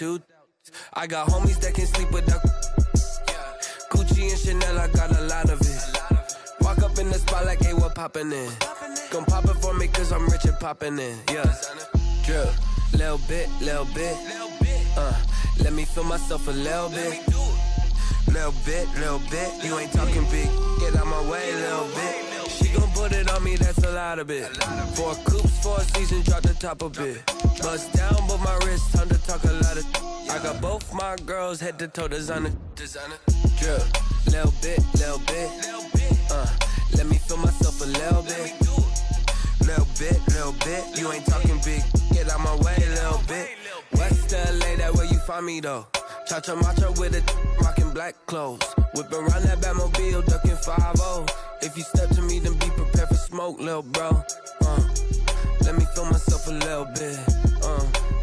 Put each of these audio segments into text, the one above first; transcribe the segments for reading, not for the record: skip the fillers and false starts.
2. I got homies that can sleep without Gucci and Chanel, I got a lot of it. Walk up in the spot like, hey, what poppin' in? Come pop it for me, cause I'm rich and poppin' in. Yeah, drip, little bit. Let me feel myself a little bit. Little bit, you ain't talking big. Get out my way, little bit. She gon' put it on me, that's a lot of it. 4 coops, 4 seasons, drop the top a bit. Bust down, but my wrist, time to talk a lot of. I got both my girls, head to toe designer. Drip, little bit. Let me feel myself a little bit. Little bit, you ain't talking big. Get out my way, little bit. West LA, that where you find me though. Cha-cha matcha with it, rockin' black clothes. Whip around that Batmobile, ducking 5-0. If you step to me, then be prepared for smoke, lil' bro. Let me feel myself a little bit.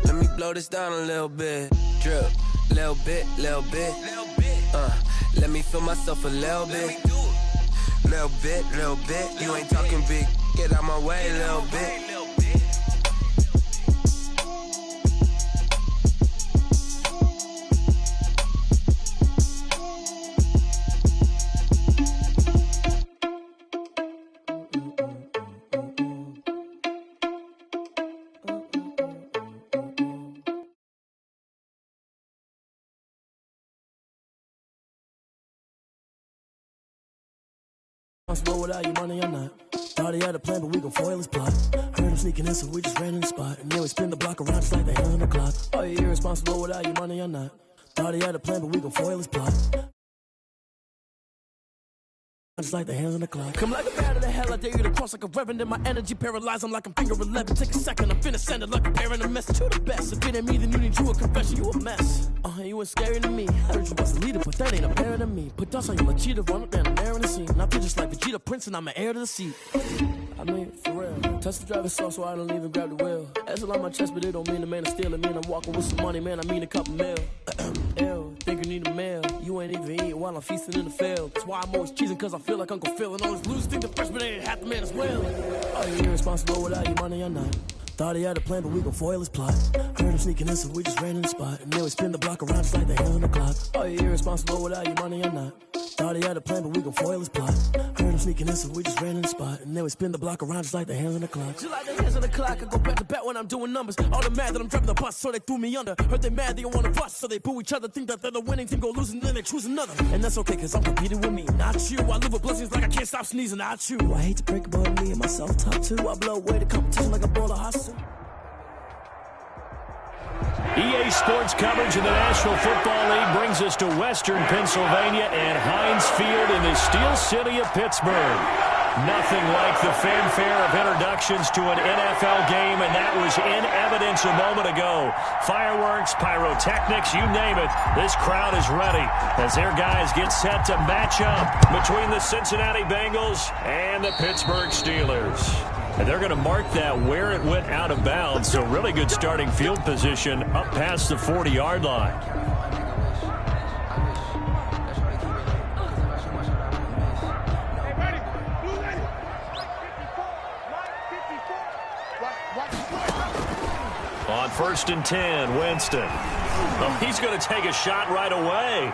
Let me blow this down a little bit. Drip, little bit. Let me feel myself a little bit. Little bit, you ain't talking big. Get out my way, little bit. Responsible without your money or not. Thought he had a plan, but we gon' foil his plot. Heard him sneaking in, so we just ran in the spot. And then we spin the block around just like the hands on the clock. Oh, you irresponsible without your money or not. Thought he had a plan, but we gon' foil his plot. Just like the hands on the clock. Come like a bat of the hell, I dare you to cross like a reverend. And my energy paralyzed, I'm like I'm finger 11. Take a second, I'm finna send it like a parent a message. You the best, if it ain't me, then you need you a confession. You a mess, you ain't scary to me. I heard you was a leader, but that ain't apparent to me. Put dust on you like cheetah, run up down the air in the scene. And I feel just like Vegeta Prince, and I'm an heir to the seat. I mean, for real. Touch the driver's soft, so I don't even grab the wheel. That's on my chest, but it don't mean the man is stealing. Mean I'm walking with some money, man, I mean a couple mil. Ew, think you need a meal. You ain't even eating while I'm feasting in the field. That's why I'm always cheesing, cause I feel like Uncle Phil. And all those losers think the freshman ain't half the man as well. Are you irresponsible without your money or not? Thought he had a plan, but we gon' foil his plot. Heard him sneaking in, so we just ran in the spot. And then we spin the block around just like the hands on the clock. Are you irresponsible without your money or not? Thought he had a plan, but we gon' foil his plot. Heard him sneaking in, so we just ran in the spot. And then we spin the block around just like the hands on the clock. Just like the hands on the clock, I go back to back when I'm doing numbers. All the mad that I'm driving the bus, so they threw me under. Heard they mad, they don't wanna bust, so they boo each other. Think that they're the winning team, go losing, then they choose another. And that's okay, cause I'm competing with me, not you. I live with blessings like I can't stop sneezing, not you. I hate to break about me and my self-talk too. I blow away the competition like a ball of hustle. EA Sports coverage in the National Football League brings us to Western Pennsylvania and Heinz Field in the Steel City of Pittsburgh. Nothing like the fanfare of introductions to an NFL game, and that was in evidence a moment ago. Fireworks, pyrotechnics, you name it. This crowd is ready as their guys get set to match up between the Cincinnati Bengals and the Pittsburgh Steelers. And they're going to mark that where it went out of bounds, so really good starting field position up past the 40-yard line. On 1st and 10, Winston. Oh, he's going to take a shot right away.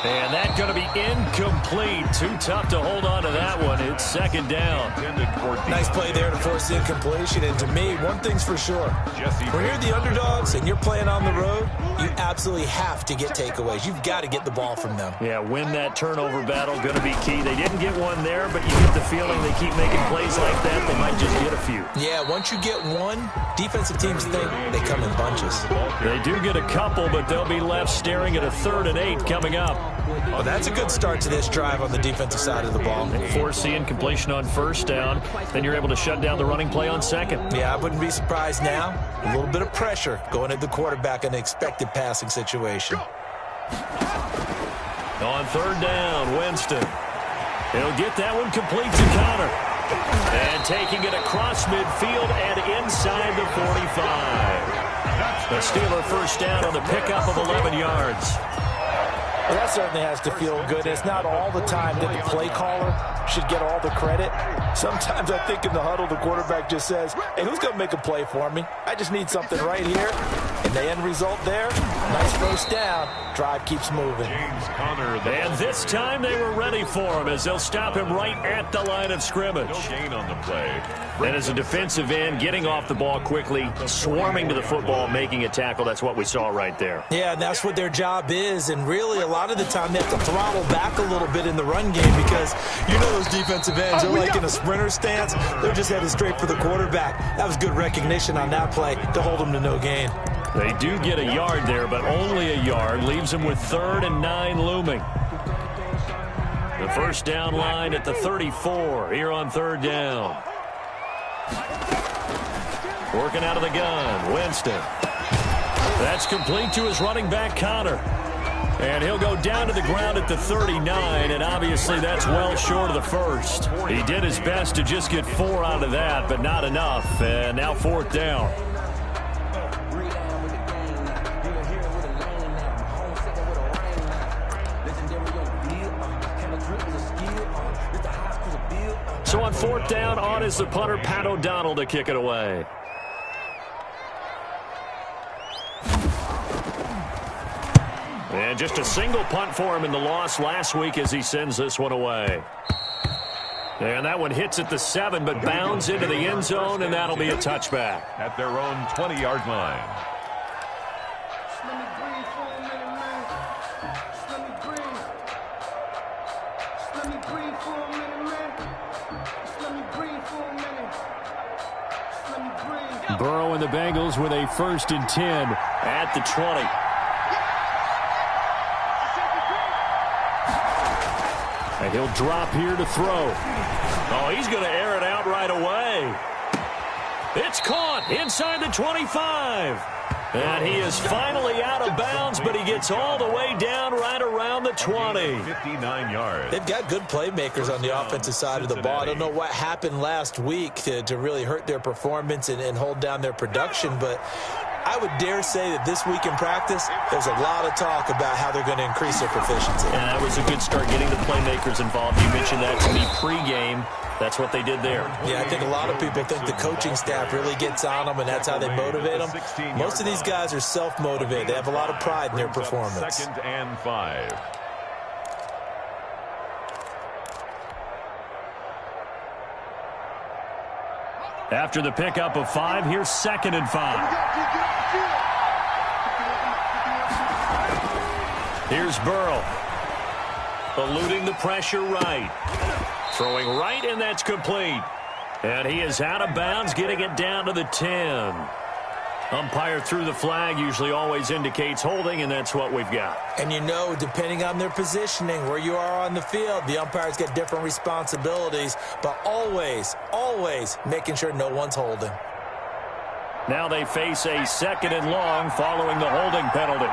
And that's going to be incomplete. Too tough to hold on to that one. It's second down. Nice play there to force the incompletion. And to me, one thing's for sure. When you're the underdogs and you're playing on the road, you absolutely have to get takeaways. You've got to get the ball from them. Yeah, win that turnover battle, going to be key. They didn't get one there, but you get the feeling they keep making plays like that, they might just get a few. Yeah, once you get one, defensive teams think they come in bunches. They do get a couple, but they'll be left staring at a 3rd and 8 coming up. Well, that's a good start to this drive on the defensive side of the ball. Force the incompletion on 1st down, then you're able to shut down the running play on 2nd. Yeah, I wouldn't be surprised now. A little bit of pressure going at the quarterback in an expected passing situation. On 3rd down, Winston. He'll get that one complete to Connor. And taking it across midfield and inside the 45. The Steeler 1st down on the pickup of 11 yards. Well, that certainly has to feel good. It's not all the time that the play caller should get all the credit. Sometimes I think in the huddle, the quarterback just says, hey, who's going to make a play for me? I just need something right here. And the end result there, nice first down. Drive keeps moving. And this time they were ready for him as they'll stop him right at the line of scrimmage. No gain on the play. And as a defensive end, getting off the ball quickly, swarming to the football, making a tackle, that's what we saw right there. Yeah, and that's what their job is. And really, a lot of the time, they have to throttle back a little bit in the run game because you know those defensive ends are like in a sprinter stance. They're just headed straight for the quarterback. That was good recognition on that play to hold them to no gain. They do get a yard there, but only a yard. Leaves them with 3rd and 9 looming. The first down line at the 34 here on 3rd down. Working out of the gun, Winston. That's complete to his running back, Connor. And he'll go down to the ground at the 39, and obviously that's well short of the first. He did his best to just get 4 out of that, but not enough. And now 4th down. So on 4th down, on is the punter, Pat O'Donnell, to kick it away. And just a single punt for him in the loss last week as he sends this one away. And that one hits at the 7, but bounds into the end zone, and that'll be a touchback. At their own 20-yard line. Burrow and the Bengals with a 1st and 10 at the 20. And he'll drop here to throw. Oh, he's going to air it out right away. It's caught inside the 25. And he is finally out of bounds, but he gets all the way down right around the 20. 59 yards. They've got good playmakers on the offensive side of the ball. I don't know what happened last week to really hurt their performance and hold down their production, but I would dare say that this week in practice, there's a lot of talk about how they're going to increase their proficiency. And that was a good start getting the playmakers involved. You mentioned that to me pregame. That's what they did there. Yeah, I think a lot of people think the coaching staff really gets on them, and that's how they motivate them. Most of these guys are self-motivated. They have a lot of pride in their performance. 2nd and 5. After the pickup of 5, here's 2nd and 5. Here's Burrow. Eluding the pressure right. Throwing right, and that's complete. And he is out of bounds, getting it down to the 10. Umpire threw the flag, usually always indicates holding, and that's what we've got. And you know, depending on their positioning, where you are on the field, the umpires get different responsibilities, but always, always making sure no one's holding. Now they face a 2nd and long following the holding penalty.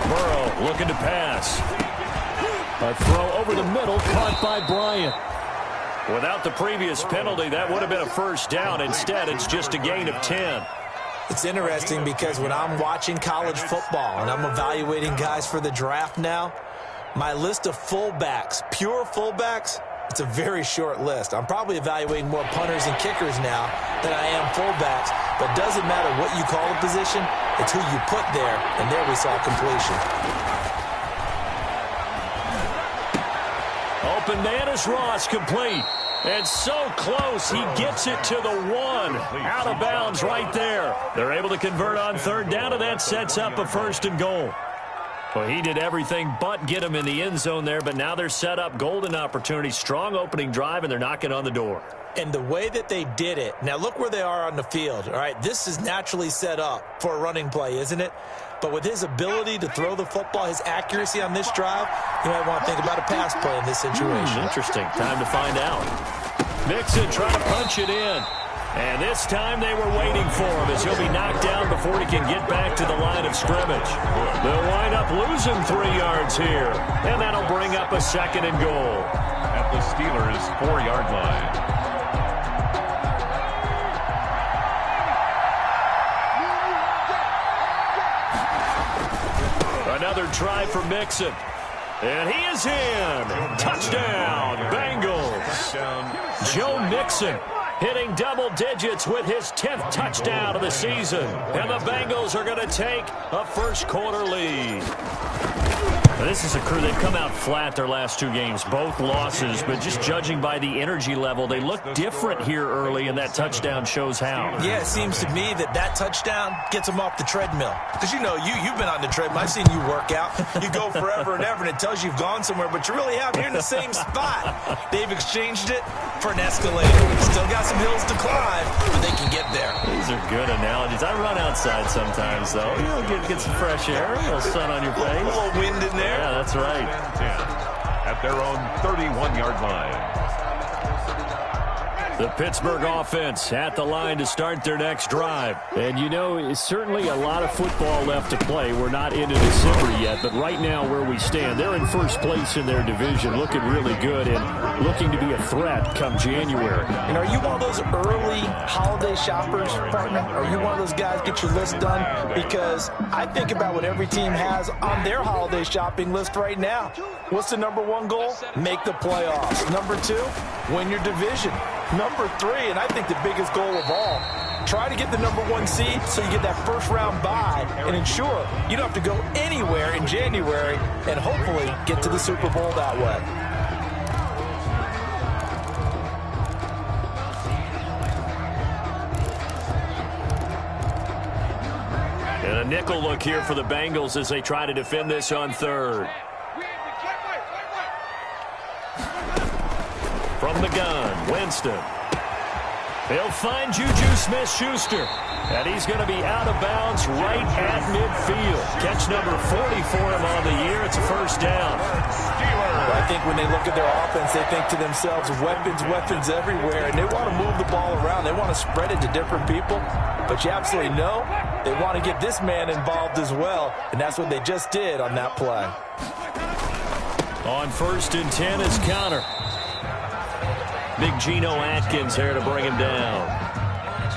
Burrow looking to pass. A throw over the middle, caught by Bryant. Without the previous penalty, that would have been a 1st down. Instead, it's just a gain of 10. It's interesting because when I'm watching college football and I'm evaluating guys for the draft now, my list of fullbacks, pure fullbacks, it's a very short list. I'm probably evaluating more punters and kickers now than I am fullbacks, but it doesn't matter what you call a position, it's who you put there, and there we saw completion. Bananas Ross complete. And so close, he gets it to the 1. Out of bounds right there. They're able to convert on 3rd down, and that sets up a 1st and goal. Well, he did everything but get him in the end zone there, but now they're set up golden opportunity. Strong opening drive, and they're knocking on the door. And the way that they did it, now look where they are on the field. All right, this is naturally set up for a running play, isn't it? But with his ability to throw the football, his accuracy on this drive, you might want to think about a pass play in this situation. Interesting. Time to find out. Mixon trying to punch it in. And this time they were waiting for him as he'll be knocked down before he can get back to the line of scrimmage. They'll wind up losing 3 yards here. And that'll bring up a 2nd and goal. At the Steelers' 4-yard line. Another try for Mixon. And he is in. Touchdown, Bengals. Joe Mixon hitting double digits with his 10th touchdown of the season. And the Bengals are going to take a first-quarter lead. This is a crew that come out flat their last two games, both losses, but just judging by the energy level, they look different here early, and that touchdown shows how. Yeah, it seems to me that touchdown gets them off the treadmill. Because, you know, you've been on the treadmill. I've seen you work out. You go forever and ever, and it tells you you've gone somewhere, but you really haven't. You're in the same spot. They've exchanged it for an escalator. Still got some hills to climb, but they can get there. These are good analogies. I run outside sometimes, though. You'll get some fresh air, a little sun on your face. A little wind in there. Yeah, that's right. 10 at their own 31-yard line. The Pittsburgh offense at the line to start their next drive. And, you know, it's certainly a lot of football left to play. We're not into December yet, but right now where we stand, they're in first place in their division, looking really good and looking to be a threat come January. And are you one of those early holiday shoppers, partner? Are you one of those guys get your list done? Because I think about what every team has on their holiday shopping list right now. What's the number one goal? Make the playoffs. Number two, win your division. Number three, and I think the biggest goal of all, try to get the number one seed so you get that first-round bye and ensure you don't have to go anywhere in January and hopefully get to the Super Bowl that way. And a nickel look here for the Bengals as they try to defend this on third. From the gun, Winston. He'll find Juju Smith-Schuster. And he's going to be out of bounds right at midfield. Catch number 40 for him on the year. It's a first down. I think when they look at their offense, they think to themselves, weapons everywhere. And they want to move the ball around. They want to spread it to different people. But you absolutely know they want to get this man involved as well. And that's what they just did on that play. On 1st and 10 is Connor. Big Geno Atkins here to bring him down.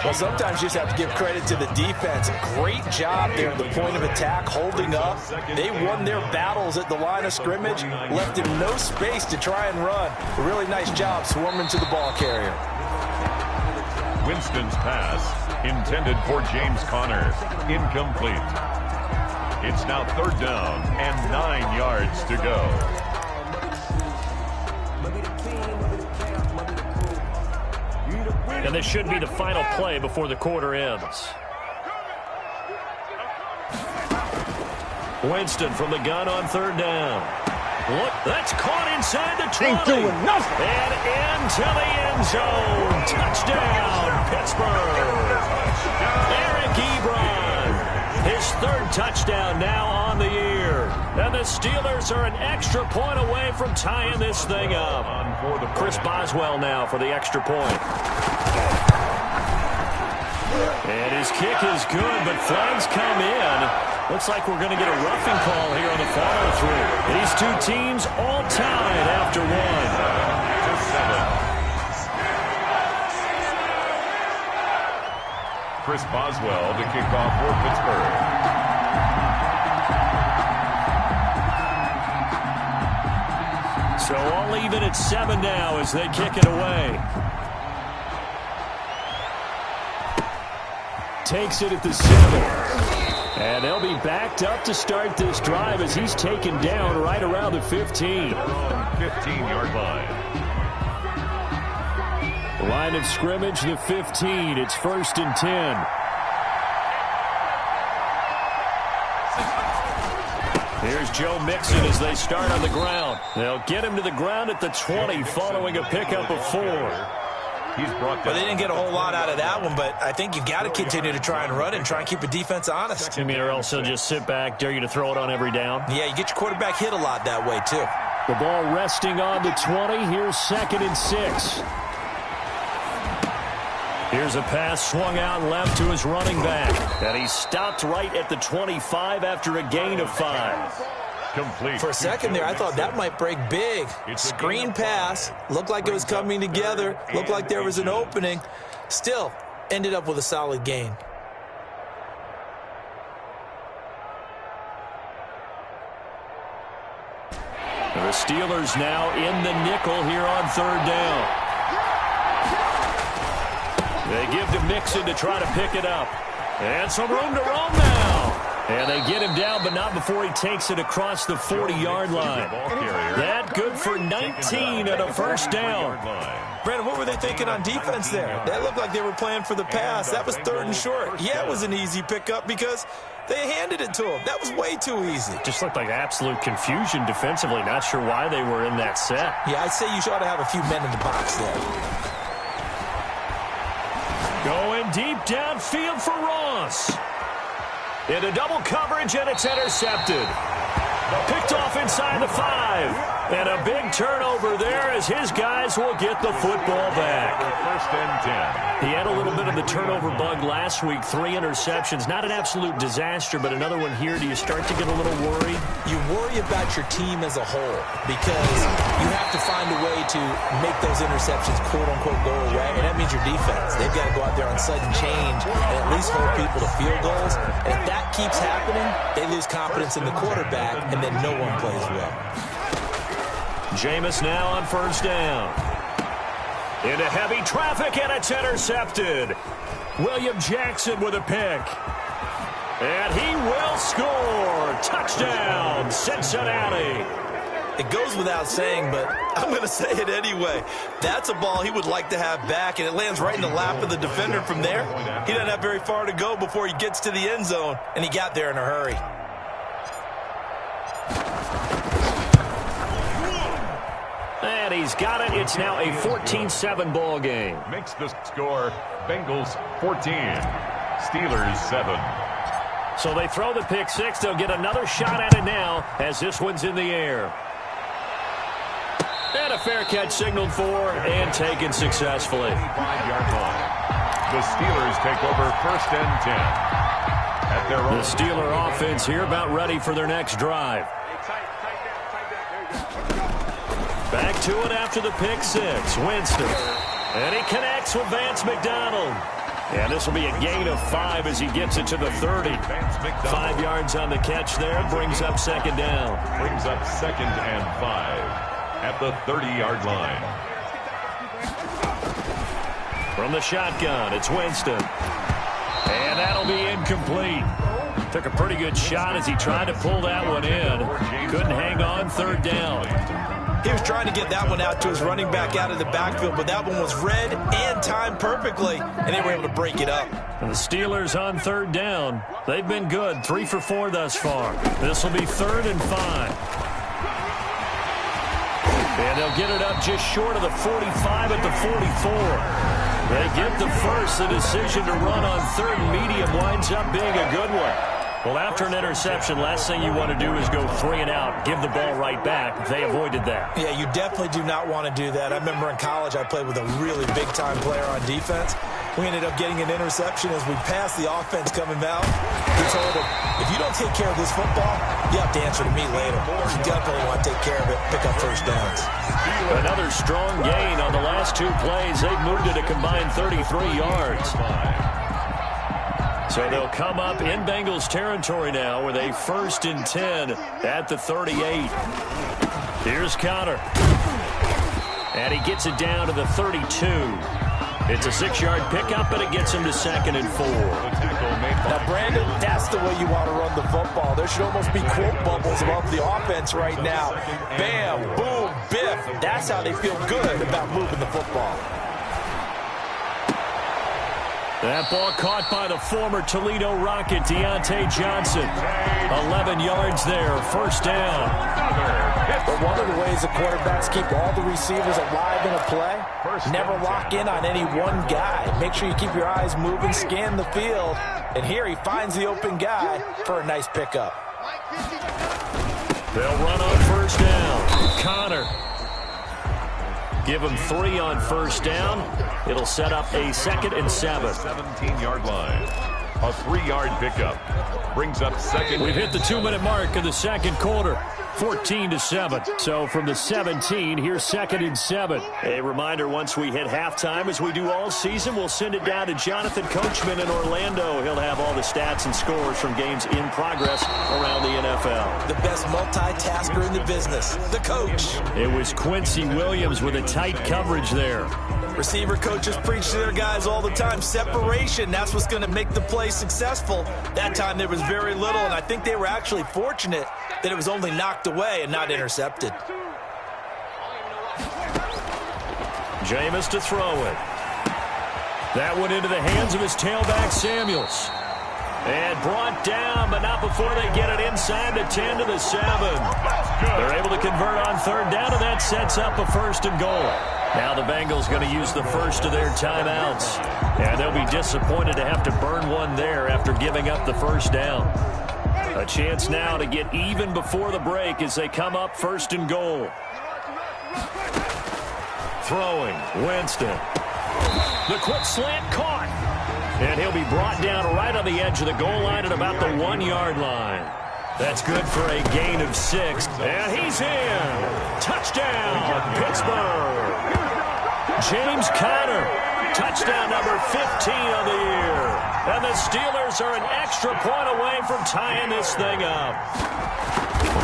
Well, sometimes you just have to give credit to the defense. Great job there at the point of attack, holding up. They won their battles at the line of scrimmage, left him no space to try and run. A really nice job swarming to the ball carrier. Winston's pass, intended for James Conner, incomplete. It's now 3rd down and 9 yards to go. And this should be the final play before the quarter ends. Winston from the gun on 3rd down. Look, that's caught inside the 20. Ain't doing nothing. And into the end zone. Touchdown, Pittsburgh. Eric Ebron. His 3rd touchdown now on the year. And the Steelers are an extra point away from tying this thing up. Chris Boswell now for the extra point. And his kick is good, but flags come in. Looks like we're going to get a roughing call here on the follow-through. These two teams all tied after 1. Chris Boswell to kick off for Pittsburgh. So all even at 7 now as they kick it away. Takes it at the 7. And they'll be backed up to start this drive as he's taken down right around the 15. 15-yard line. Line of scrimmage, the 15. It's 1st and 10. Here's Joe Mixon as they start on the ground. They'll get him to the ground at the 20 following a pickup of 4. He's brought down. Well, they didn't get a whole lot out of that one, but I think you've got to continue to try and run and try and keep the defense honest. I mean, or else they'll just sit back, dare you to throw it on every down. Yeah, you get your quarterback hit a lot that way, too. The ball resting on the 20. Here's 2nd and 6. Here's a pass swung out left to his running back. And he stopped right at the 25 after a gain of 5. Complete. For a second there, I thought that might break big. Screen pass. Looked like it was coming together. Looked like there was an opening. Still, ended up with a solid gain. The Steelers now in the nickel here on 3rd down. They give to Mixon to try to pick it up. And some room to roam now. And they get him down, but not before he takes it across the 40-yard line. That good for 19 and a first down. Brandon, what were they thinking on defense there? They looked like they were playing for the pass. That was 3rd and short. Yeah, it was an easy pickup because they handed it to him. That was way too easy. Just looked like absolute confusion defensively. Not sure why they were in that set. Yeah, I'd say you ought to have a few men in the box there. Going deep downfield for Ross. Into double coverage, and it's intercepted. Picked off inside the 5. And a big turnover there as his guys will get the football back. First and 10. He had a little bit of the turnover bug last week. 3 interceptions. Not an absolute disaster, but another one here. Do you start to get a little worried? You worry about your team as a whole because you have to find a way to make those interceptions, quote-unquote, go away, and that means your defense. They've got to go out there on sudden change and at least hold people to field goals. And if that keeps happening, they lose confidence in the quarterback, and then no one plays well. Jameis now on first down. Into heavy traffic, and it's intercepted. William Jackson with a pick. And he will score. Touchdown, Cincinnati. It goes without saying, but I'm going to say it anyway. That's a ball he would like to have back, and it lands right in the lap of the defender from there. He doesn't have very far to go before he gets to the end zone, and he got there in a hurry. And he's got it. It's now a 14-7 ball game. Makes the score Bengals 14, Steelers 7. So they throw the pick 6. They'll get another shot at it now as this one's in the air. And a fair catch signaled for and taken successfully. 5-yard line. The Steelers take over first and 10. At their own. The Steeler offense here about ready for their next drive. Back to it after the pick 6. Winston. And he connects with Vance McDonald. And this will be a gain of 5 as he gets it to the 30. 5 yards on the catch there. Brings up second down. Brings up second and 5 at the 30-yard line. From the shotgun, it's Winston. And that'll be incomplete. Took a pretty good shot as he tried to pull that one in. Couldn't hang on, third down. He was trying to get that one out to his running back out of the backfield, but that one was read and timed perfectly, and they were able to break it up. And the Steelers on third down. They've been good, 3 for 4 thus far. This will be 3rd and 5. And they'll get it up just short of the 45 at the 44. They get the first. The decision to run on 3rd and medium winds up being a good one. Well, after an interception, last thing you want to do is go 3 and out, give the ball right back. They avoided that. Yeah, you definitely do not want to do that. I remember in college I played with a really big-time player on defense. We ended up getting an interception as we passed the offense coming out. We told him, if you don't take care of this football, you have to answer to me later. You definitely want to take care of it, pick up first downs. Another strong gain on the last 2 plays. They've moved it a combined 33 yards. So they'll come up in Bengals territory now with a 1st and 10 at the 38. Here's Connor. And he gets it down to the 32. It's a 6-yard pickup, and it gets him to 2nd and 4. Now, Brandon, that's the way you want to run the football. There should almost be quote bubbles above the offense right now. Bam, boom, biff. That's how they feel good about moving the football. That ball caught by the former Toledo Rocket, Deontay Johnson. 11 yards there, first down. But one of the ways the quarterbacks keep all the receivers alive in a play, never lock in on any one guy. Make sure you keep your eyes moving, scan the field. And here he finds the open guy for a nice pickup. They'll run on first down. Connor. Give him 3 on first down. It'll set up a 2nd and 7. 17-yard line. A 3-yard pickup. Brings up second. We've hit the 2-minute mark of the second quarter. 14-7. So from the 17, here's 2nd and 7. A reminder, once we hit halftime, as we do all season, we'll send it down to Jonathan Coachman in Orlando. He'll have all the stats and scores from games in progress around the NFL. The best multitasker in the business, the coach. It was Quincy Williams with a tight coverage there. Receiver coaches preach to their guys all the time. Separation, that's what's going to make the play successful. That time there was very little, and I think they were actually fortunate that it was only knocked away and not intercepted. Jameis to throw it. That went into the hands of his tailback, Samuels. And brought down, but not before they get it inside the 10 to the 7. They're able to convert on 3rd down, and that sets up a 1st and goal. Now the Bengals going to use the first of their timeouts. And they'll be disappointed to have to burn one there after giving up the 1st down. A chance now to get even before the break as they come up 1st and goal. Throwing, Winston. The quick slant caught. And he'll be brought down right on the edge of the goal line at about the 1-yard line. That's good for a gain of 6. And he's in. Touchdown, Pittsburgh. James Conner, touchdown number 15 of the year. And the Steelers are an extra point away from tying this thing up.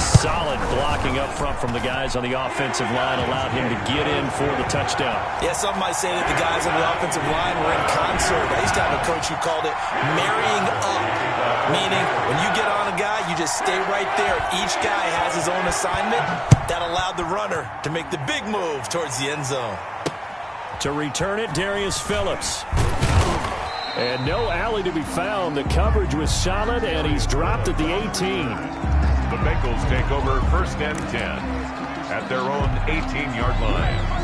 Solid blocking up front from the guys on the offensive line allowed him to get in for the touchdown. Yeah, some might say that the guys on the offensive line were in concert. I used to have a coach who called it marrying up, meaning when you get on a guy, you just stay right there. Each guy has his own assignment. That allowed the runner to make the big move towards the end zone. To return it, Darius Phillips. And no alley to be found. The coverage was solid, and he's dropped at the 18. The Bengals take over 1st and 10 at their own 18-yard line.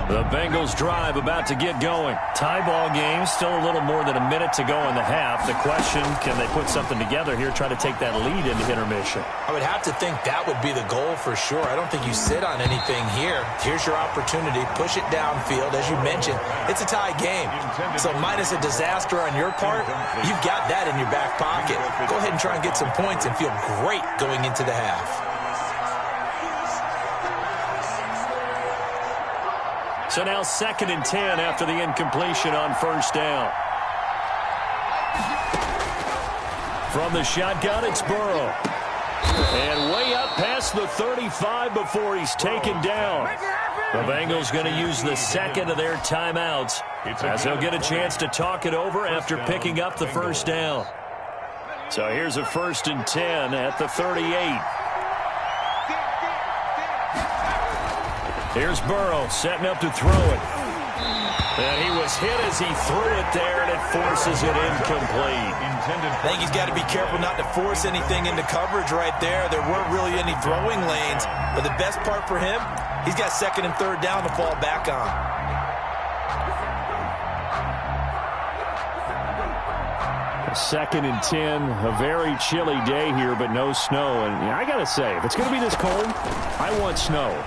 The Bengals drive about to get going. Tie ball game, still a little more than a minute to go in the half. The question, can they put something together here, try to take that lead into intermission? I would have to think that would be the goal for sure. I don't think you sit on anything here. Here's your opportunity. Push it downfield. As you mentioned, it's a tie game. So minus a disaster on your part, you've got that in your back pocket. Go ahead and try and get some points and feel great going into the half. So now 2nd and 10 after the incompletion on 1st down. From the shotgun, it's Burrow. And way up past the 35 before he's taken down. The Bengals going to use the 2nd of their timeouts as they'll get a chance to talk it over after picking up the 1st down. So here's a 1st and 10 at the 38. Here's Burrow setting up to throw it. And he was hit as he threw it there, and it forces it incomplete. I think he's got to be careful not to force anything into coverage right there. There weren't really any throwing lanes. But the best part for him, he's got 2nd and 3rd down to fall back on. Second and 10, a very chilly day here, but no snow. And I got to say, if it's going to be this cold, I want snow.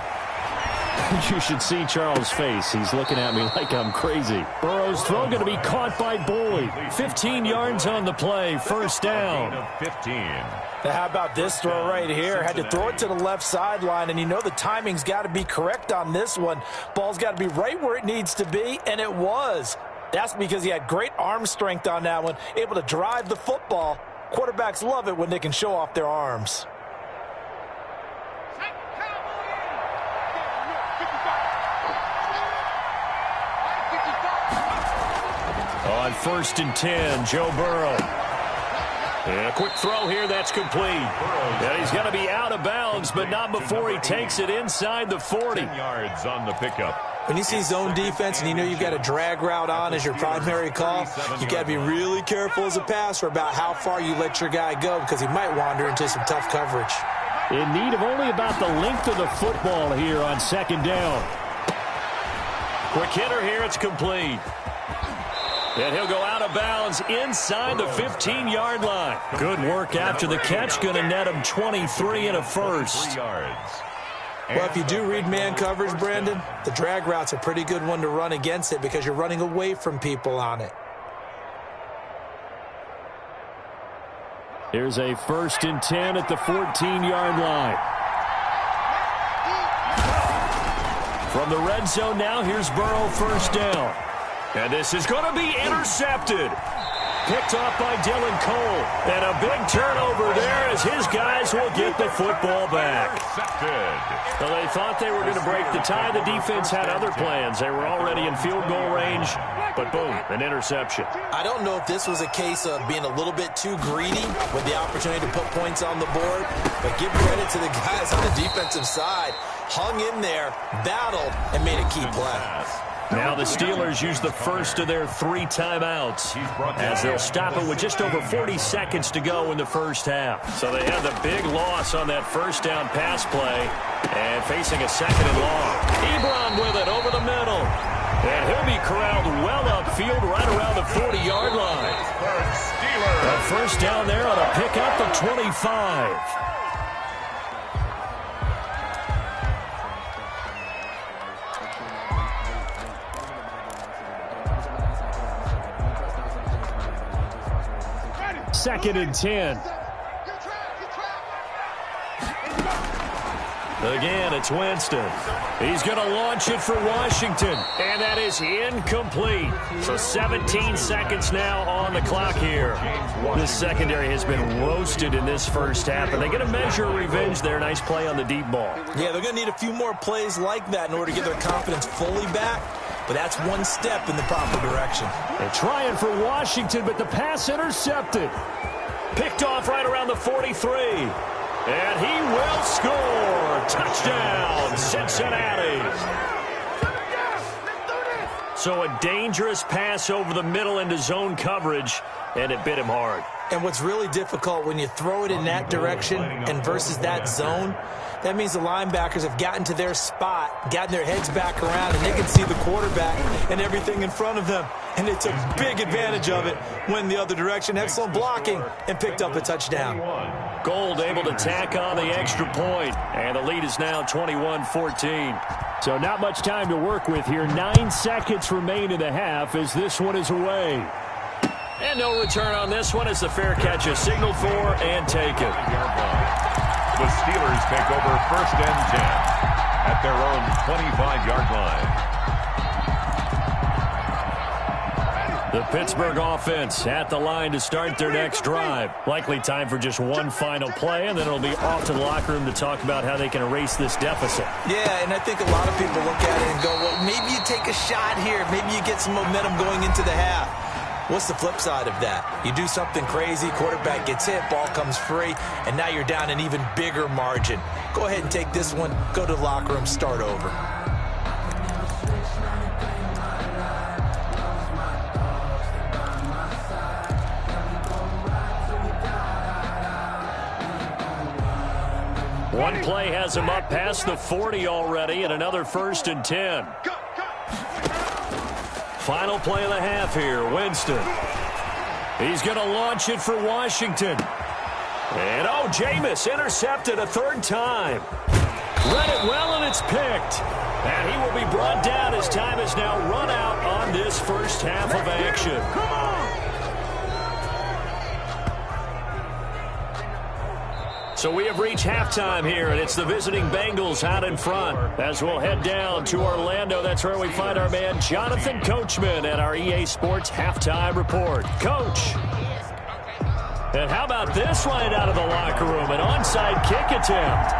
You should see Charles' face. He's looking at me like I'm crazy. Burrow's throw going to be caught by Boyd. 15 yards on the play, 1st down. 15. Now, how about this throw right here? Had to throw it to the left sideline, and you know the timing's got to be correct on this one. Ball's got to be right where it needs to be, and it was. That's because he had great arm strength on that one, able to drive the football. Quarterbacks love it when they can show off their arms. On 1st and 10, Joe Burrow. And a quick throw here, that's complete. And he's going to be out of bounds, but not before he takes it inside the 40. 10 yards on the pickup. When you see zone defense and you know you've got a drag route on as your primary call, you got to be really careful as a passer about how far you let your guy go because he might wander into some tough coverage. In need of only about the length of the football here on 2nd down. Quick hitter here, it's complete. And he'll go out of bounds inside the 15-yard line. Good work after the catch. Going to net him 23 and a 1st. 3 yards. Well, if you do read man coverage, Brandon, the drag route's a pretty good one to run against it because you're running away from people on it. Here's a 1st and 10 at the 14-yard line. From the red zone now, here's Burrow, 1st down. And this is going to be intercepted. Picked off by Dylan Cole. And a big turnover there as his guys will get the football back. Well, they thought they were going to break the tie. The defense had other plans. They were already in field goal range. But boom, an interception. I don't know if this was a case of being a little bit too greedy with the opportunity to put points on the board. But give credit to the guys on the defensive side. Hung in there, battled, and made a key play. Now the Steelers use the first of their 3 timeouts as they'll stop it with just over 40 seconds to go in the first half. So they had the big loss on that 1st down pass play and facing a 2nd and long. Ebron with it over the middle. And he'll be corralled well upfield right around the 40-yard line. A 1st down there on a pick up the 25. Second and 10. Again, it's Winston. He's going to launch it for Washington, and that is incomplete. So 17 seconds now on the clock here. This secondary has been roasted in this first half, and they're going to measure revenge there. Nice play on the deep ball. Yeah, they're going to need a few more plays like that in order to get their confidence fully back, but that's one step in the proper direction. They're trying for Washington, but the pass intercepted. Picked off right around the 43. And he will score. Touchdown, Cincinnati. So a dangerous pass over the middle into zone coverage, and it bit him hard. And what's really difficult when you throw it in that direction and versus that zone, that means the linebackers have gotten to their spot, gotten their heads back around, and they can see the quarterback and everything in front of them. And they took big advantage of it, went the other direction, excellent blocking, and picked up a touchdown. Gold able to tack on the extra point, and the lead is now 21-14. So not much time to work with here. 9 seconds remain in the half as this one is away. And no return on this one as the fair catch is signaled for and taken. The Steelers take over 1st and 10 at their own 25-yard line. The Pittsburgh offense at the line to start their next drive. Likely time for just one final play, and then it'll be off to the locker room to talk about how they can erase this deficit. Yeah, and I think a lot of people look at it and go, well, maybe you take a shot here. Maybe you get some momentum going into the half. What's the flip side of that? You do something crazy, quarterback gets hit, ball comes free, and now you're down an even bigger margin. Go ahead and take this one, go to the locker room, start over. One play has him up past the 40 already, and another 1st and 10. Final play of the half here, Winston. He's going to launch it for Washington. And, oh, Jameis intercepted a 3rd time. Read it well, and it's picked. And he will be brought down as time is now run out on this first half of action. Come on! So we have reached halftime here, and it's the visiting Bengals out in front. As we'll head down to Orlando, that's where we find our man Jonathan Coachman at our EA Sports Halftime Report. Coach. And how about this line out of the locker room? An onside kick attempt.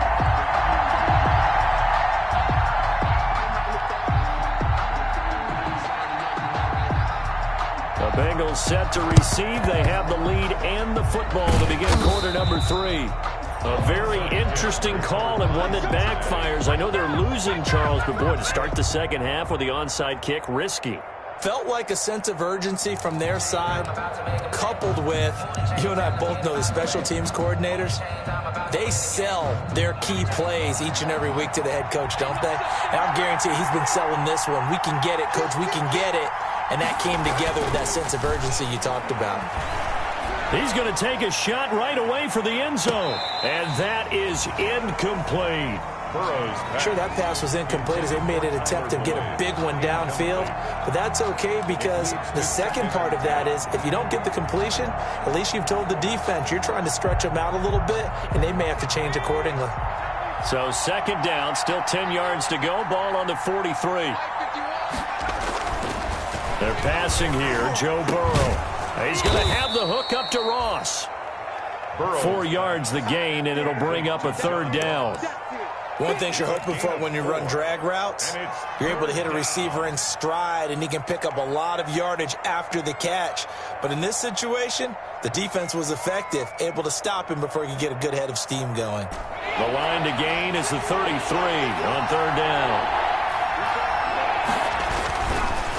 The Bengals set to receive. They have the lead and the football to begin quarter number 3. A very interesting call and one that backfires. I know they're losing, Charles, but boy, to start the second half with the onside kick, risky. Felt like a sense of urgency from their side, coupled with, you and I both know the special teams coordinators, they sell their key plays each and every week to the head coach, don't they? And I'll guarantee he's been selling this one. We can get it, coach, we can get it. And that came together with that sense of urgency you talked about. He's going to take a shot right away for the end zone. And that is incomplete. Sure, that pass was incomplete as they made an attempt to get a big one downfield, but that's okay because the second part of that is if you don't get the completion, at least you've told the defense you're trying to stretch them out a little bit, and they may have to change accordingly. So second down, still 10 yards to go, ball on the 43. They're passing here, Joe Burrow. He's going to have the hook up to Ross. 4 yards the gain, and it'll bring up a third down. One thing you're hoping for when you run drag routes, you're able to hit a receiver in stride, and he can pick up a lot of yardage after the catch. But in this situation, the defense was effective, able to stop him before he could get a good head of steam going. The line to gain is the 33 on third down.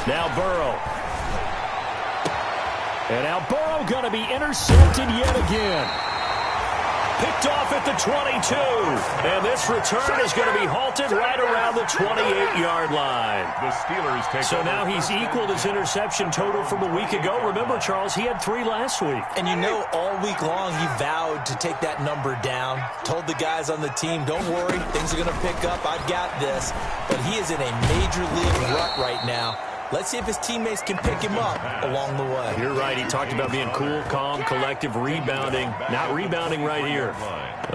Now Burrow. And now Burrow going to be intercepted yet again. Picked off at the 22. And this return is going to be halted right around the 28-yard line. The Steelers take So now he's equaled his interception total from a week ago. Remember, Charles, he had 3 last week. And you know, all week long he vowed to take that number down. Told the guys on the team, don't worry, things are going to pick up. I've got this. But he is in a major league rut right now. Let's see if his teammates can pick him up along the way. You're right. He talked about being cool, calm, collective, rebounding. Not rebounding right here.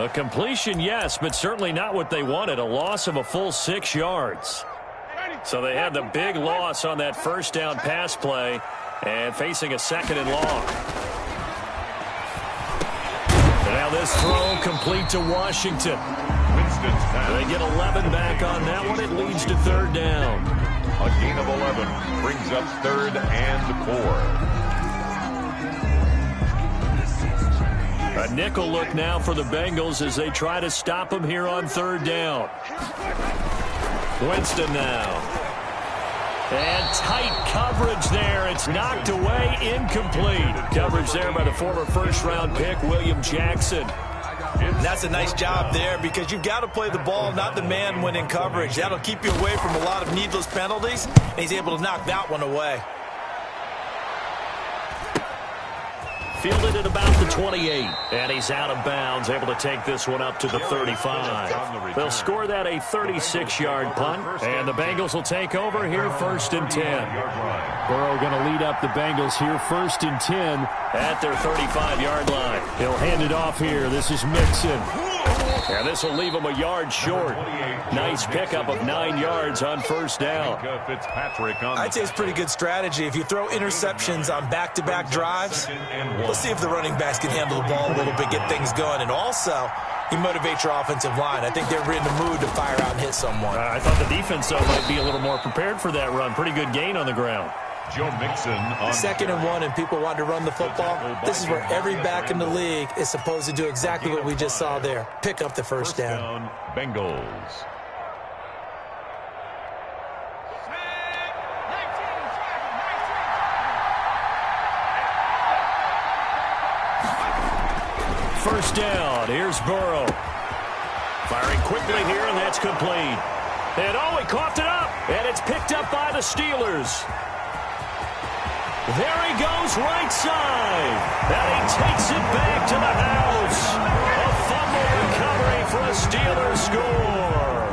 A completion, yes, but certainly not what they wanted. A loss of a full 6 yards. So they had the big loss on that first down pass play and facing a second and long. And now this throw complete to Washington. They get 11 back on that one. It leads to third down. A gain of 11 brings up third and 4. A nickel look now for the Bengals as they try to stop him here on third down. Winston now. And tight coverage there. It's knocked away, incomplete. Coverage there by the former first-round pick, William Jackson. That's a nice job there because you've got to play the ball, not the man when in coverage. That'll keep you away from a lot of needless penalties, and he's able to knock that one away. Fielded at about the 28, and he's out of bounds, able to take this one up to the 35. They'll score that a 36-yard punt, and the Bengals will take over here first and 10. Burrow going to lead up the Bengals here first and 10 at their 35-yard line. He'll hand it off here. This is Mixon. And this will leave him a yard short. Nice pickup of 9 yards on first down. I'd say it's pretty good strategy. If you throw interceptions on back-to-back drives, let's see if the running backs can handle the ball a little bit, get things going. And also, you motivate your offensive line. I think they're in the mood to fire out and hit someone. I thought the defense, though, might be a little more prepared for that run. Pretty good gain on the ground. Joe Mixon on 2nd and 1 and people want to run the football. This is where every back in the league is supposed to do exactly what we just saw there. Pick up the first down. Bengals. First down. Here's Burrow. Firing quickly here, and that's complete. And he coughed it up, and it's picked up by the Steelers. There he goes, right side. And he takes it back to the house. A fumble recovery for a Steelers score.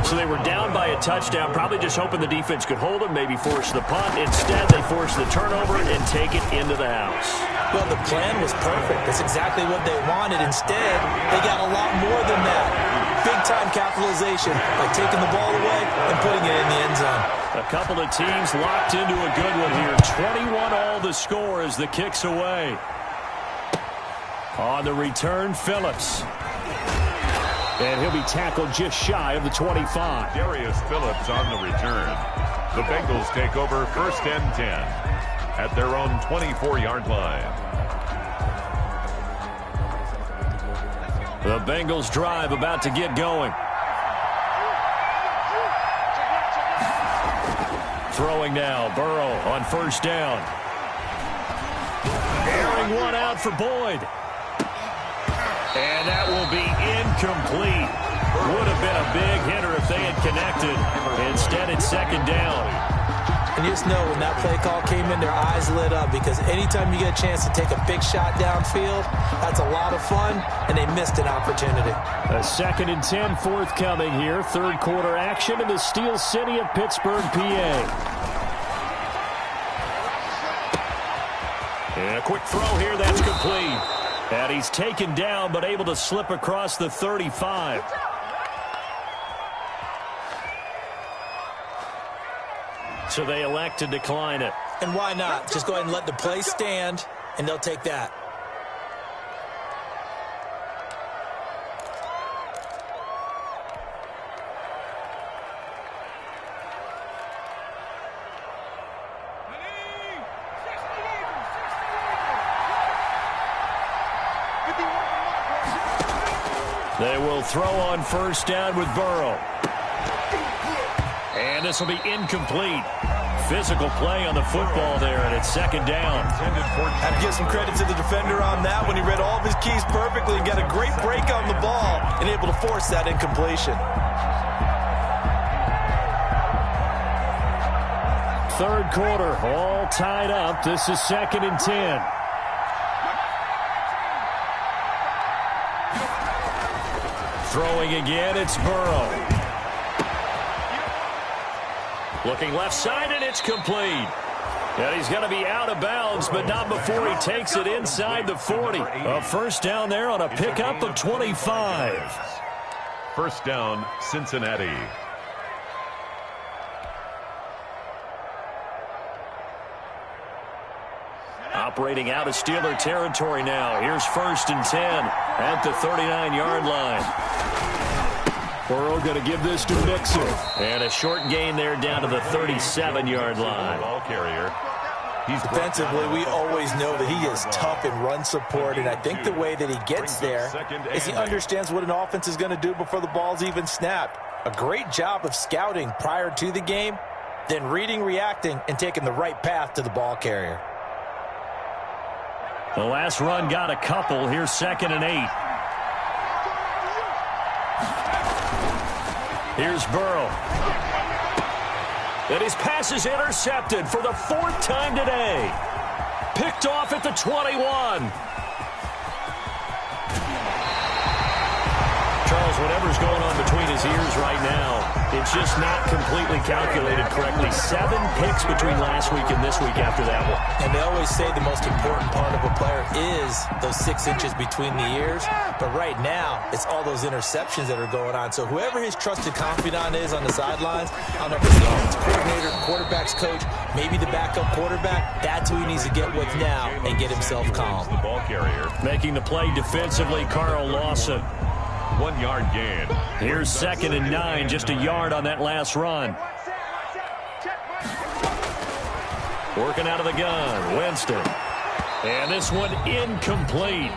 So they were down by a touchdown, probably just hoping the defense could hold them, maybe force the punt. Instead, they forced the turnover and take it into the house. Well, the plan was perfect. That's exactly what they wanted. Instead, they got a lot more than that. Big-time capitalization by taking the ball away and putting it in the end zone. A couple of teams locked into a good one here. 21-all the score as the kick's away. On the return, Phillips. And he'll be tackled just shy of the 25. Darius Phillips on the return. The Bengals take over first and 10 at their own 24-yard line. The Bengals drive about to get going. Throwing now, Burrow on first down. Airing one out for Boyd. And that will be incomplete. Would have been a big hitter if they had connected. Instead, it's second down. And you just know when that play call came in, their eyes lit up, because anytime you get a chance to take a big shot downfield, that's a lot of fun, and they missed an opportunity. A 2nd and 10 forthcoming here. Third quarter action in the Steel City of Pittsburgh, PA. And a quick throw here, that's complete. And he's taken down, but able to slip across the 35. So they elect to decline it. And why not? Just go ahead and let the play stand, and they'll take that. They will throw on first down with Burrow. And this will be incomplete. Physical play on the football there, and it's 2nd down. Had to give some credit to the defender on that when he read all of his keys perfectly and got a great break on the ball and able to force that incompletion. Third quarter, all tied up. This is 2nd and 10. Throwing again, it's Burrow. Looking left side, and it's complete. And he's going to be out of bounds, but not before he takes it inside the 40. A first down there on a pickup of 25. First down, Cincinnati. Operating out of Steeler territory now. Here's 1st and 10 at the 39-yard line. Burrow going to give this to Mixon. And a short gain there down to the 37-yard line. Ball carrier. Defensively, we always know that he is tough in run support, and I think the way that he gets there is he understands what an offense is going to do before the ball's even snapped. A great job of scouting prior to the game, then reading, reacting, and taking the right path to the ball carrier. The last run got a couple. Here's 2nd and 8. Here's Burrow. And his pass is intercepted for the 4th time today. Picked off at the 21. Charles, whatever's going on between his ears right now, it's just not completely calculated correctly. 7 picks between last week and this week after that one. And they always say the most important part of a player is those 6 inches between the ears. But right now, it's all those interceptions that are going on. So whoever his trusted confidant is on the sidelines, I don't know if it's the offensive coordinator, quarterback's coach, maybe the backup quarterback, that's who he needs to get with now and get himself calm. The ball carrier. Making the play defensively, Carl Lawson. 1 yard gain. Here's 2nd and 9, just a yard on that last run. Working out of the gun, Winston. And this one incomplete.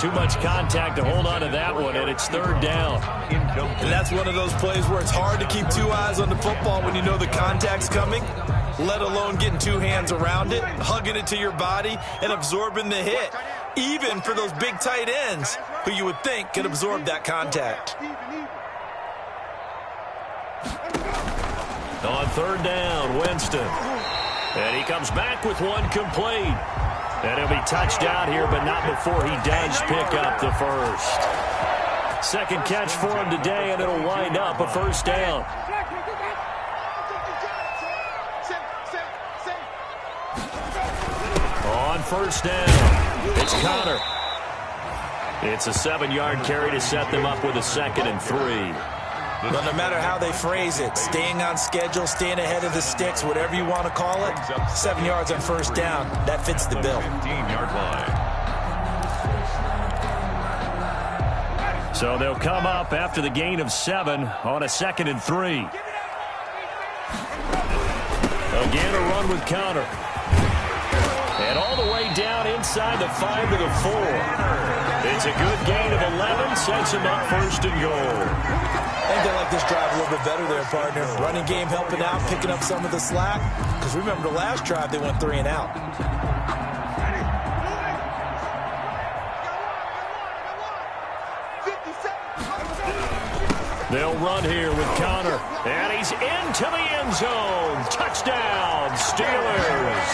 Too much contact to hold on to that one, and it's 3rd down. And that's one of those plays where it's hard to keep 2 eyes on the football when you know the contact's coming, let alone getting 2 hands around it, hugging it to your body, and absorbing the hit. Even for those big tight ends who you would think could absorb that contact. On 3rd down, Winston. And he comes back with one complete. And he'll be touched out here, but not before he does pick up the first. 2nd catch for him today, and it'll wind up a first down. On first down, it's Connor. It's a 7-yard carry to set them up with a 2nd and 3. But no matter how they phrase it, staying on schedule, staying ahead of the sticks, whatever you want to call it, 7 yards on first down, that fits the bill. 15-yard line. So they'll come up after the gain of 7 on a 2nd and 3. Again, a run with Connor. And all the way down inside the 5 to the 4. It's a good gain of 11, sets him up 1st and goal. I think they like this drive a little bit better there, partner. Running game helping out, picking up some of the slack. Because remember, the last drive, they went 3 and out. They'll run here with Connor. And he's into the end zone. touchdown, Steelers.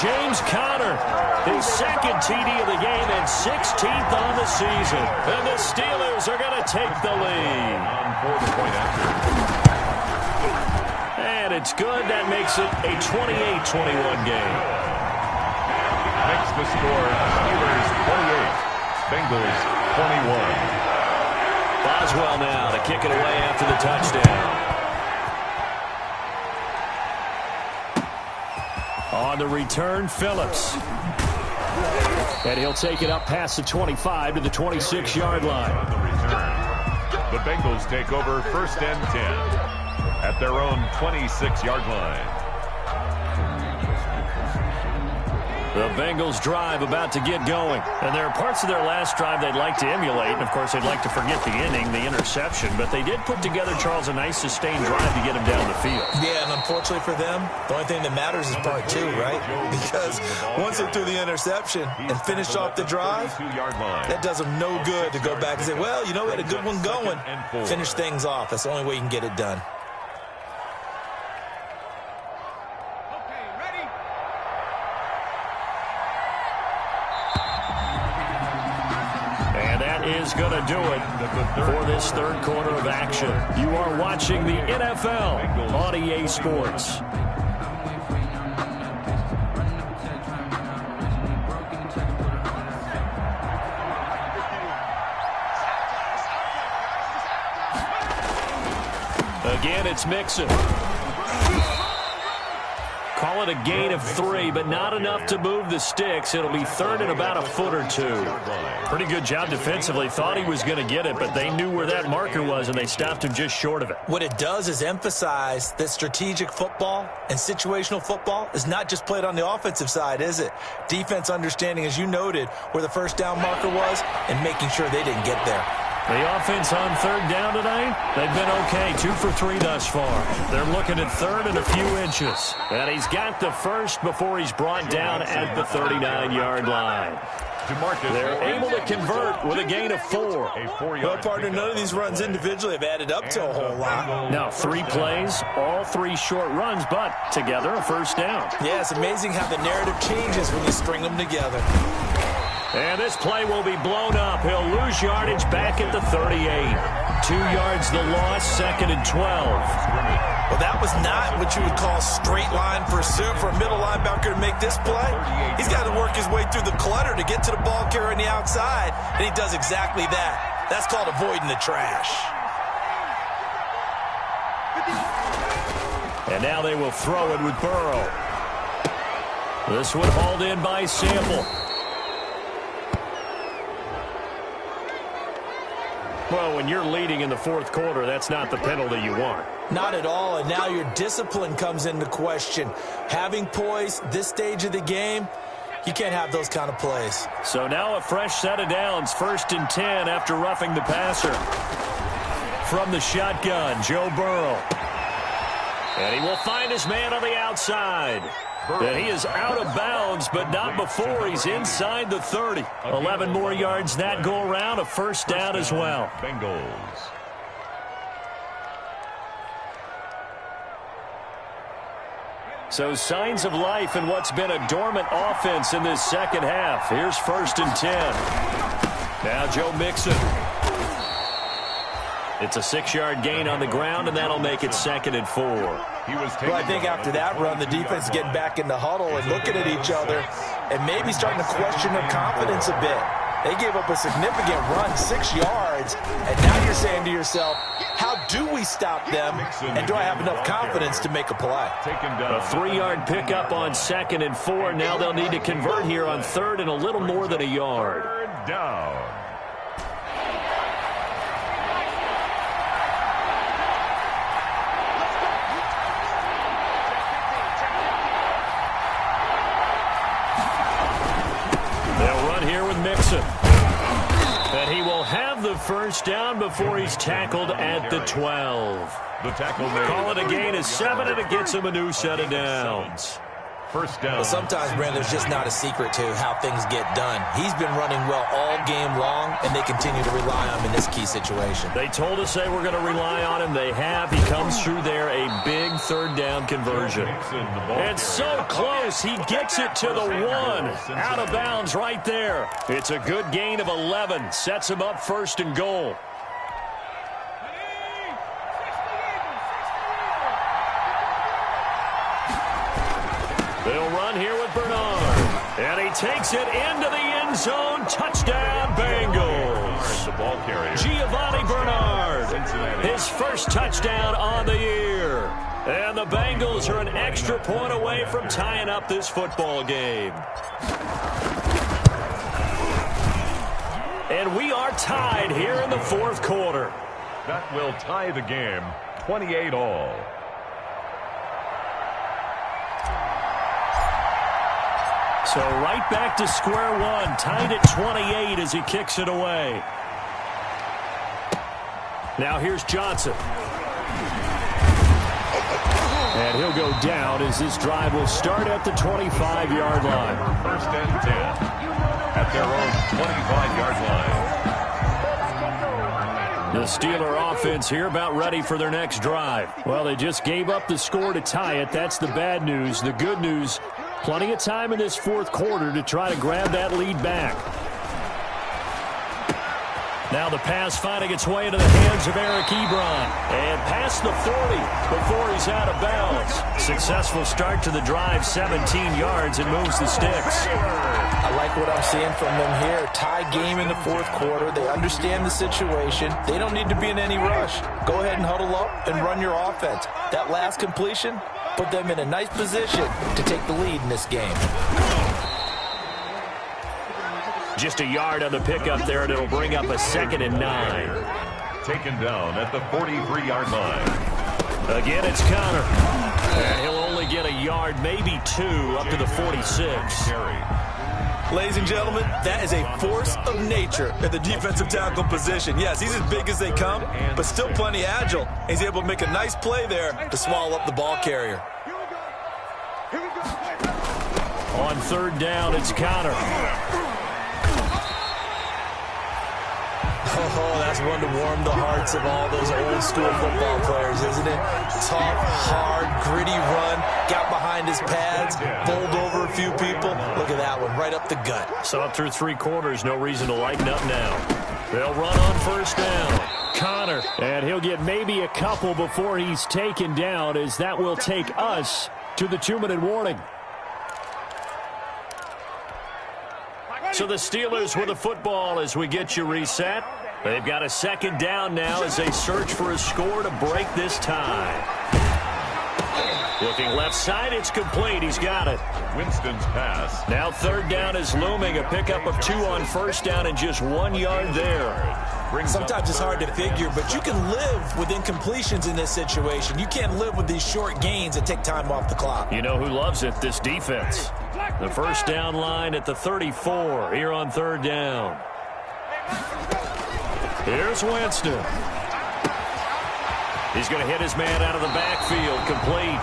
James Conner, his second TD of the game and 16th on the season. And the Steelers are going to take the lead. For the point after. And it's good. That makes it a 28-21 game. Makes the score Steelers 28, Bengals 21. Boswell now to kick it away after the touchdown. On the return, Phillips. And he'll take it up past the 25 to the 26-yard line. On the return, the Bengals take over 1st and 10 at their own 26-yard line. The Bengals drive about to get going. And there are parts of their last drive they'd like to emulate. And, of course, they'd like to forget the inning, the interception. But they did put together, Charles, a nice sustained drive to get him down the field. Yeah, and unfortunately for them, the only thing that matters is part 2, right? Because once they threw the interception and finished off the drive, that does them no good to go back and say, well, you know, we had a good one going. Finish things off. That's the only way you can get it done. Is going to do it for this third quarter of action. You are watching the NFL on EA Sports. Again, it's Mixon. Call it a gain of 3, but not enough to move the sticks. It'll be 3rd and about a foot or 2. Pretty good job defensively. Thought he was going to get it, but they knew where that marker was, and they stopped him just short of it. What it does is emphasize that strategic football and situational football is not just played on the offensive side, is it? Defense understanding, as you noted, where the first down marker was and making sure they didn't get there. The offense on 3rd down tonight, they've been okay, 2 for 3 thus far. They're looking at 3rd and a few inches. And he's got the first before he's brought down at the 39-yard line. They're able to convert with a gain of 4. Well, partner, none of these runs individually have added up to a whole lot. Now, 3 plays, all 3 short runs, but together a first down. Yeah, it's amazing how the narrative changes when you string them together. And this play will be blown up. He'll lose yardage back at the 38. 2 yards the loss, 2nd and 12. Well, that was not what you would call straight line pursuit for a middle linebacker to make this play. He's got to work his way through the clutter to get to the ball carrier on the outside, and he does exactly that. That's called avoiding the trash. And now they will throw it with Burrow. This one hauled in by Sample. Well, when you're leading in the 4th quarter, that's not the penalty you want. Not at all, and now your discipline comes into question. Having poise this stage of the game, you can't have those kind of plays. So now a fresh set of downs, 1st and 10 after roughing the passer. From the shotgun, Joe Burrow. And he will find his man on the outside. And he is out of bounds, but not before he's inside the 30. 11 more yards that go around, a first down as well. Bengals. So signs of life in what's been a dormant offense in this second half. Here's 1st and 10. Now Joe Mixon. It's a 6-yard gain on the ground, and that'll make it 2nd and 4. Well, I think after that run, the defense is getting back in the huddle and looking at each other and maybe starting to question their confidence a bit. They gave up a significant run, 6 yards, and now you're saying to yourself, how do we stop them, and do I have enough confidence to make a play? A 3-yard pickup on 2nd and 4. Now they'll need to convert here on 3rd and a little more than a yard. 3rd down. Mixon. And he will have the first down before he's tackled at the 12. The tackle made. Call it a gain of 7, and it gets him a new set of downs. First down. But sometimes, Brandon, there's just not a secret to how things get done. He's been running well all game long, and they continue to rely on him in this key situation. They told us they were going to rely on him. They have. He comes through there, a big third down conversion. And so close. He gets it to the 1. Out of bounds right there. It's a good gain of 11. Sets him up first and goal. They'll run here with Bernard. And he takes it into the end zone. Touchdown, Bengals. The ball carrier, Giovanni Bernard. His first touchdown on the year. And the Bengals are an extra point away from tying up this football game. And we are tied here in the fourth quarter. That will tie the game, 28-all. So right back to square one, tied at 28 as he kicks it away. Now here's Johnson. And he'll go down as this drive will start at the 25-yard line. First and 10 at their own 25-yard line. The Steeler offense here about ready for their next drive. Well, they just gave up the score to tie it. That's the bad news. The good news, plenty of time in this fourth quarter to try to grab that lead back. Now the pass finding its way into the hands of Eric Ebron. And past the 40 before he's out of bounds. Successful start to the drive, 17 yards, and moves the sticks. I like what I'm seeing from them here. Tie game in the fourth quarter. They understand the situation. They don't need to be in any rush. Go ahead and huddle up and run your offense. That last completion put them in a nice position to take the lead in this game. Just a yard on the pickup there, and it'll bring up a 2nd and 9. Taken down at the 43-yard line. Again, it's Connor. And he'll only get a yard, maybe 2, up to the 46. Ladies and gentlemen, that is a force of nature at the defensive tackle position. Yes, he's as big as they come, but still plenty agile. He's able to make a nice play there to swallow up the ball carrier. On third down, it's Connor. Oh, that's one to warm the hearts of all those old school football players, isn't it? Tough, hard, gritty run, got behind his pads, bowled over a few people. Look at that one, right up the gut. So up through 3 quarters, no reason to lighten up now. They'll run on first down. Connor, and he'll get maybe a couple before he's taken down, as that will take us to the 2-minute warning. So the Steelers with the football as we get you reset. They've got a 2nd down now as they search for a score to break this tie. Looking left side, it's complete. He's got it. Winston's pass. Now third down is looming. A pickup of 2 on first down and just 1 yard there. Sometimes it's hard to figure, but you can live with incompletions in this situation. You can't live with these short gains that take time off the clock. You know who loves it? This defense. The first down line at the 34 here on third down. Here's Winston. He's going to hit his man out of the backfield, complete.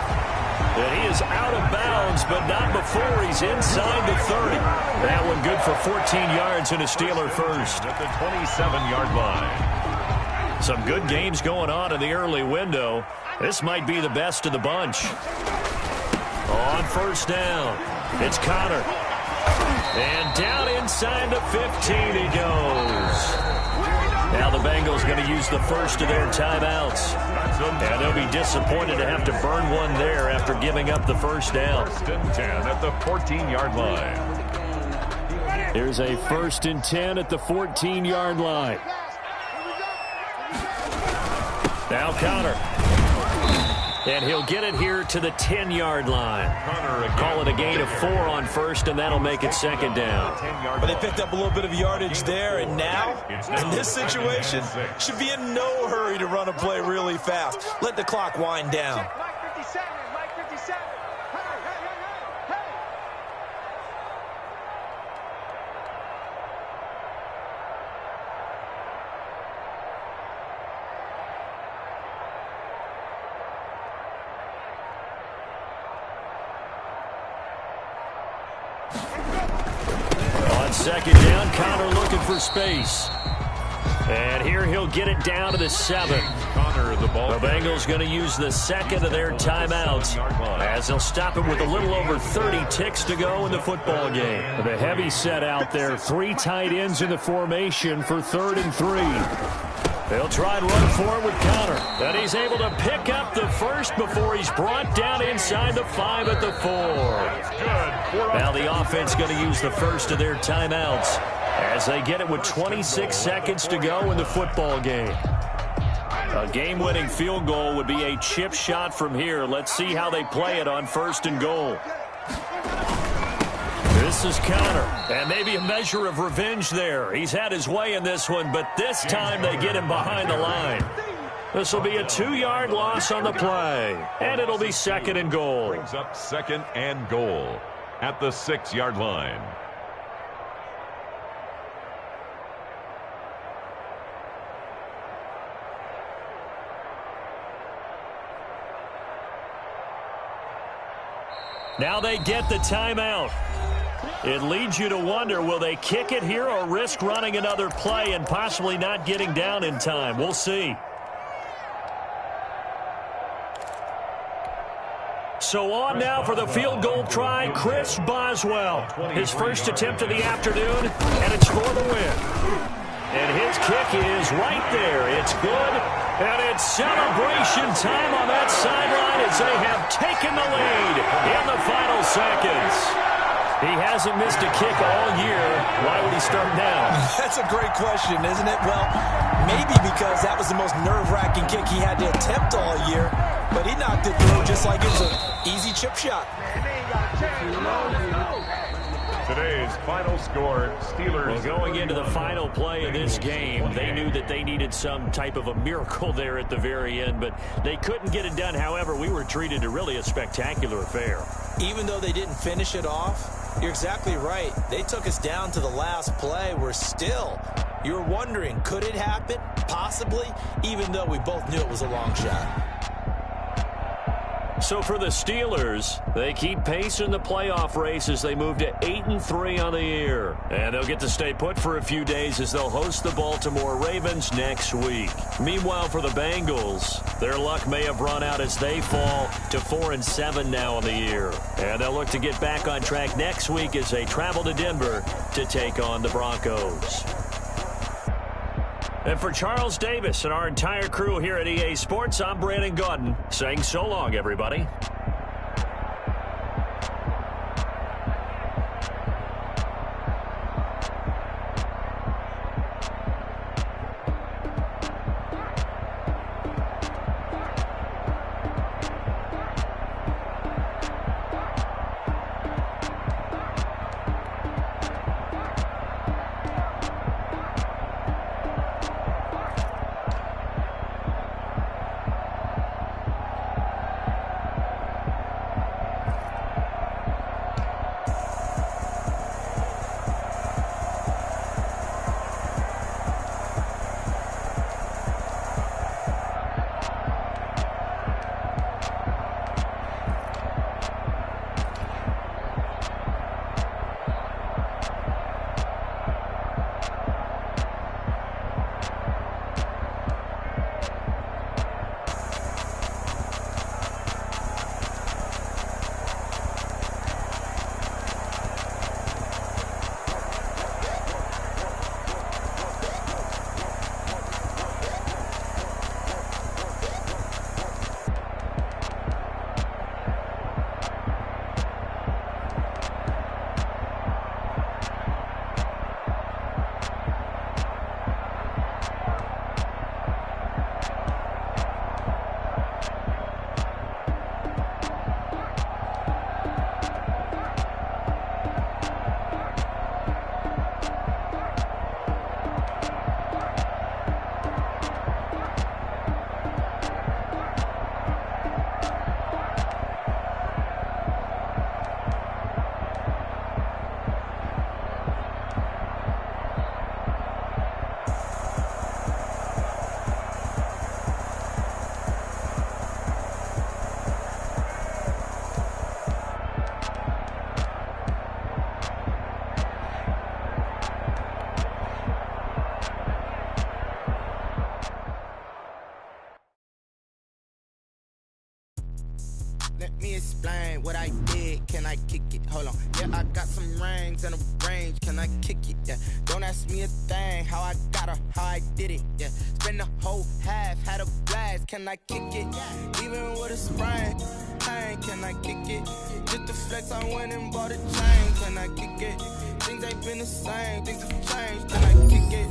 And he is out of bounds, but not before he's inside the 30. That one good for 14 yards and a Steeler first. At the 27-yard line. Some good games going on in the early window. This might be the best of the bunch. On first down, it's Connor. And down inside the 15 he goes. Now the Bengals going to use the first of their timeouts. And they'll be disappointed to have to burn one there after giving up the first down. 1st and 10 at the 14-yard line. Here's a 1st and 10 at the 14-yard line. Now Connor. And he'll get it here to the 10-yard line. Call it a gain of 4 on first, and that'll make it 2nd down. But they picked up a little bit of yardage there, and now, in this situation, should be in no hurry to run a play really fast. Let the clock wind down. On second down, Connor looking for space. And here he'll get it down to the 7. Connor, the ball. The Bengals going to use the second of their timeouts as they'll stop it with a little over 30 ticks to go in the football game. The heavy set out there, 3 tight ends in the formation for 3rd and 3. They'll try and run forward with Connor. And he's able to pick up the first before he's brought down inside the 5 at the 4. Now the offense going to use the first of their timeouts as they get it with 26 seconds to go in the football game. A game-winning field goal would be a chip shot from here. Let's see how they play it on 1st and goal. This is Connor, and maybe a measure of revenge there. He's had his way in this one, but this time they get him behind the line. This will be a 2-yard loss on the play, and it'll be 2nd and goal. Brings up 2nd and goal at the 6-yard line. Now they get the timeout. It leads you to wonder, will they kick it here or risk running another play and possibly not getting down in time? We'll see. So on now for the field goal try, Chris Boswell. His first attempt of the afternoon, and it's for the win. And his kick is right there. It's good, and it's celebration time on that sideline as they have taken the lead in the final seconds. He hasn't missed a kick all year. Why would he start now? That's a great question, isn't it? Well, maybe because that was the most nerve-wracking kick he had to attempt all year, but he knocked it through just like it was an easy chip shot. Today's final score, Steelers. Well, going into the final play of this game, they knew that they needed some type of a miracle there at the very end, but they couldn't get it done. However, we were treated to really a spectacular affair. Even though they didn't finish it off, you're exactly right. They took us down to the last play. You were wondering, could it happen? Possibly, even though we both knew it was a long shot. So for the Steelers, they keep pace in the playoff race as they move to 8-3 on the year. And they'll get to stay put for a few days as they'll host the Baltimore Ravens next week. Meanwhile, for the Bengals, their luck may have run out as they fall to 4-7 now on the year. And they'll look to get back on track next week as they travel to Denver to take on the Broncos. And for Charles Davis and our entire crew here at EA Sports, I'm Brandon Gaudin saying so long, everybody. explain what I did. Can I kick it? Hold on. Yeah, I got some rings and a range. Can I kick it? Yeah. Don't ask me a thing. How I got her, how I did it. Yeah. Spend the whole half, had a blast. Can I kick it? Even with a sprain. Hey, can I kick it? Just the flex, I went and bought a chain. Can I kick it? Things ain't been the same. Things have changed. Can I kick it?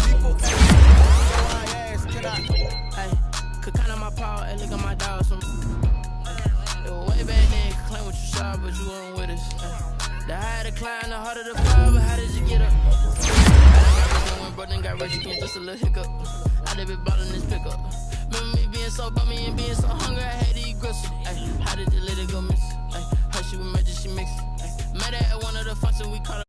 People ask me, so I ask, can I? Hey, could count on my power and look at my dogs. Way back then, could claim what you saw, but you weren't with us. The higher the climb, the harder the fall, but how did you get up? I got rich when bro, then got rich again, just a little hiccup. I did be ballin' this pickup. Remember me being so bummy and being so hungry, I had to eat gristle. How did you let it go miss? Her she was magic, she mixed. Met her at one of the functions, we caught her.